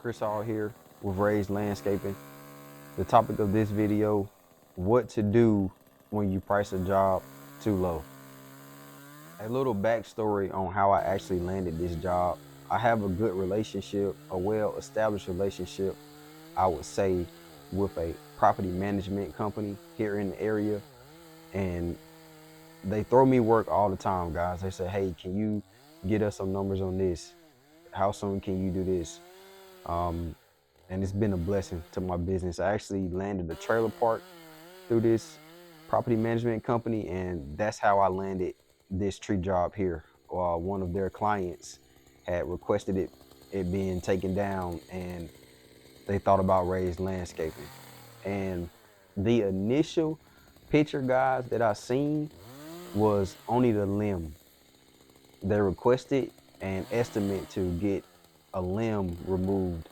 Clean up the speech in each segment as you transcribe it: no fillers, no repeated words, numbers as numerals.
Chris Hall here with Raised Landscaping. The topic of this video, what to do when you price a job too low. A little backstory on how I actually landed this job. I have a good relationship, a well-established relationship, I would say, with a property management company here in the area. And they throw me work all the time, guys. They say, hey, can you get us some numbers on this? How soon can you do this? And it's been a blessing to my business. I actually landed a trailer park through this property management company, and that's how I landed this tree job here. One of their clients had requested it being taken down, and they thought about Raised Landscaping. And the initial picture, guys, that I seen was only the limb. They requested an estimate to get a limb removed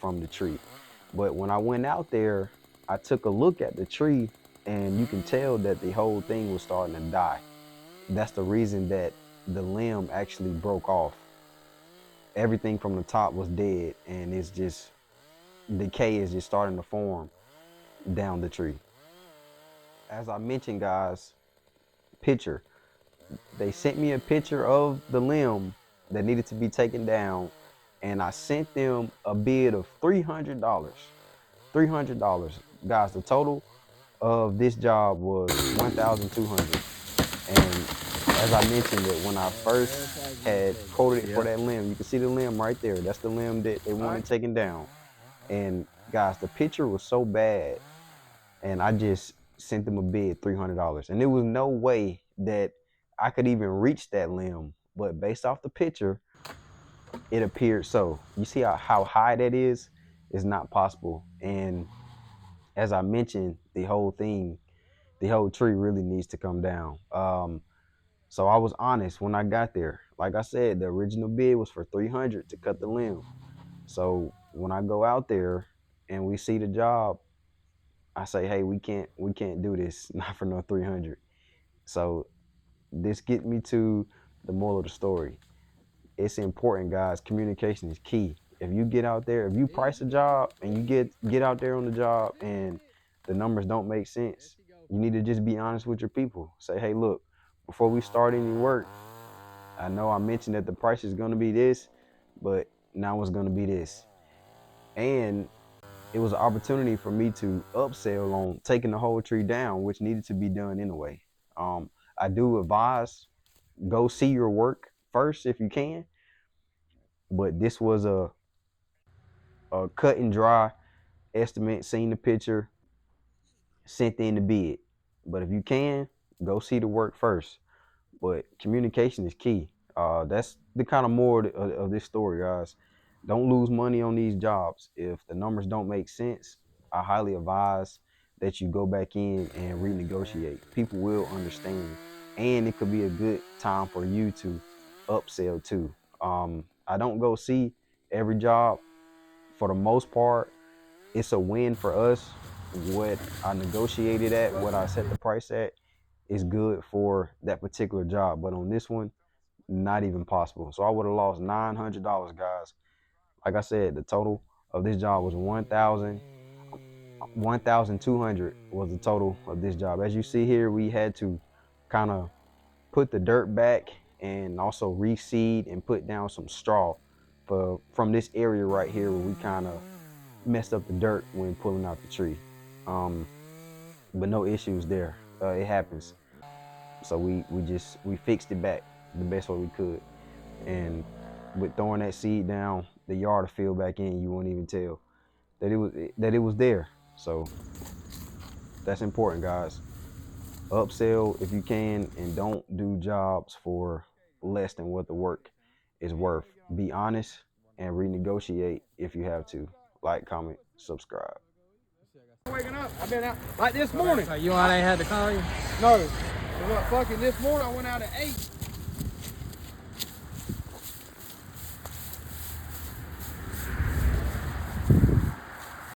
from the tree. But when I went out there, I took a look at the tree, and you can tell that the whole thing was starting to die. That's the reason that the limb actually broke off. Everything from the top was dead, and it's just, decay is just starting to form down the tree. As I mentioned, guys, picture. They sent me a picture of the limb that needed to be taken down, and I sent them a bid of $300. $300. Guys, the total of this job was $1,200. And as I mentioned it, when I first had quoted it for that limb, you can see the limb right there. That's the limb that they wanted taken down. And guys, the picture was so bad, and I just sent them a bid, $300. And there was no way that I could even reach that limb, but based off the picture, it appeared so. You see how high that is? It's not possible. And as I mentioned, the whole tree really needs to come down. So I was honest when I got there. Like I said, the original bid was for $300 to cut the limb. So when I go out there and we see the job, I say, hey, we can't do this, not for no $300. So this gets me to the moral of the story. It's important, guys. Communication is key. If you get out there, if you price a job and you get out there on the job and the numbers don't make sense, you need to just be honest with your people. Say, hey, look, before we start any work, I know I mentioned that the price is going to be this, but now it's going to be this. And it was an opportunity for me to upsell on taking the whole tree down, which needed to be done anyway. I do advise, go see your work first if you can, but this was a cut and dry estimate, seen the picture, sent in the bid. But if you can, go see the work first. But communication is key. That's the kind of moral of this story, guys. Don't lose money on these jobs. If the numbers don't make sense, I highly advise that you go back in and renegotiate. People will understand, and it could be a good time for you to upsell too. I don't go see every job. For the most part, it's a win for us. What I negotiated at, what I set the price at, is good for that particular job. But on this one, not even possible. So I would have lost $900, guys. Like I said, the total of this job was $1,200 was the total of this job. As you see here, we had to kind of put the dirt back and also reseed and put down some straw from this area right here where we kind of messed up the dirt when pulling out the tree. But no issues there. It happens. So we fixed it back the best way we could. And with throwing that seed down, the yard will fill back in. You won't even tell that it was there. So that's important, guys. Upsell if you can, and don't do jobs for less than what the work is worth. Be honest and renegotiate if you have to. Like, comment, subscribe. Waking up, I've been out like this morning. So you and I had to call you? No, fucking this morning I went out at 8.